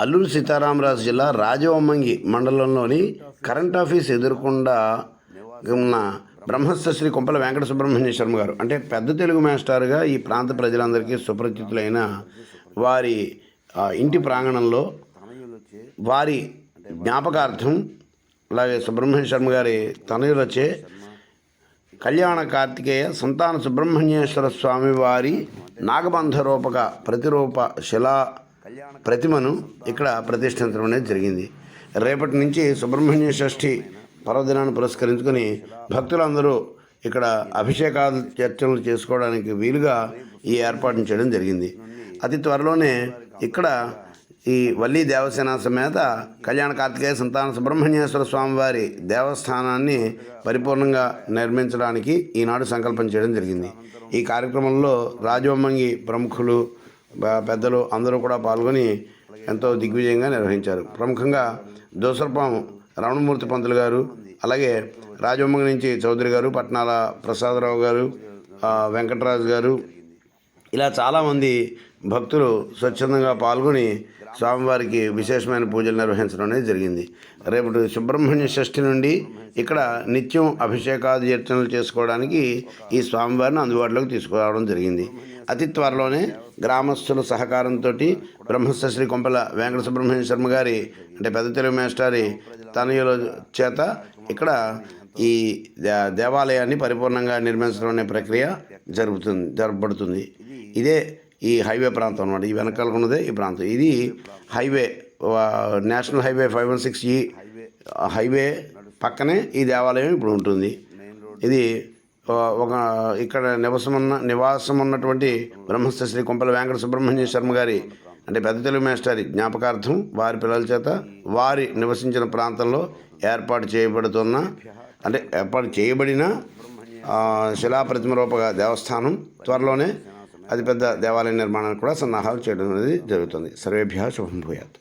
అల్లూరు సీతారామరాజు జిల్లా రాజవొమ్మంగి మండలంలోని current office ఎదురుకుండా ఉన్న బ్రహ్మస్థ శ్రీ కొంపల వెంకట సుబ్రహ్మణ్య శర్మ గారు అంటే పెద్ద తెలుగు మాస్టర్గా ఈ ప్రాంత ప్రజలందరికీ సుపరిచితులైన వారి ఇంటి ప్రాంగణంలో వారి జ్ఞాపకార్థం అలాగే సుబ్రహ్మణ్య శర్మ గారి తనయులచే కళ్యాణ కార్తికేయ సంతాన సుబ్రహ్మణ్యేశ్వర స్వామి వారి నాగబంధ రూపక ప్రతిరూప శిలా ప్రతిమను ఇక్కడ ప్రతిష్ఠించడం అనేది జరిగింది. రేపటి నుంచి సుబ్రహ్మణ్య షష్ఠి పర్వదినాన్ని పురస్కరించుకొని భక్తులందరూ ఇక్కడ అభిషేకాలు చర్చలు చేసుకోవడానికి వీలుగా ఈ ఏర్పాటును చేయడం జరిగింది. అతి త్వరలోనే ఇక్కడ ఈ వల్లీ దేవసేన సమేత కళ్యాణ కార్తికేయ సంతాన సుబ్రహ్మణ్యేశ్వర స్వామివారి దేవస్థానాన్ని పరిపూర్ణంగా నిర్మించడానికి ఈనాడు సంకల్పం చేయడం జరిగింది. ఈ కార్యక్రమంలో రాజవొమ్మంగి ప్రముఖులు పెద్దలు అందరూ కూడా పాల్గొని ఎంతో దిగ్విజయంగా నిర్వహించారు. ప్రముఖంగా దోసరపాం రమణమూర్తి పంతులు గారు, అలాగే రాజవొమ్మంగి నుంచి చౌదరి గారు, పట్నాల ప్రసాదరావు గారు, వెంకటరాజు గారు, ఇలా చాలామంది భక్తులు స్వచ్ఛందంగా పాల్గొని స్వామివారికి విశేషమైన పూజలు నిర్వహించడం అనేది జరిగింది. రేపటి సుబ్రహ్మణ్య షష్ఠి నుండి ఇక్కడ నిత్యం అభిషేకాది అర్చనలు చేసుకోవడానికి ఈ స్వామివారిని అందుబాటులోకి తీసుకురావడం జరిగింది. అతి త్వరలోనే గ్రామస్తుల సహకారంతో బ్రహ్మస్థ శ్రీ కొంపల వెంకట సుబ్రహ్మణ్య శర్మ గారి అంటే పెద్ద తెలుగు మాస్టారి తనయుల చేత ఇక్కడ ఈ దేవాలయాన్ని పరిపూర్ణంగా నిర్మించడం అనే ప్రక్రియ జరపబడుతుంది. ఇదే ఈ హైవే ప్రాంతం అన్నమాట. ఈ వెనకాల ఉన్నదే ఈ ప్రాంతం. ఇది హైవే, నేషనల్ హైవే 516 హైవే పక్కనే ఈ దేవాలయం ఇప్పుడు ఉంటుంది. ఇది ఒక ఇక్కడ నివాసం ఉన్నటువంటి బ్రహ్మస్థ శ్రీ కొంపల వెంకట సుబ్రహ్మణ్య శర్మ గారి అంటే పెద్ద తెలుగు మాస్టారి జ్ఞాపకార్థం వారి పిల్లల చేత వారి నివసించిన ప్రాంతంలో ఏర్పాటు చేయబడిన శిలాప్రతిమ రూపక దేవస్థానం త్వరలోనే అతిపెద్ద దేవాలయ నిర్మాణానికి కూడా సన్నాహాలు చేయడం అనేది జరుగుతుంది. సర్వేభ్యः శుభం భూయాత్.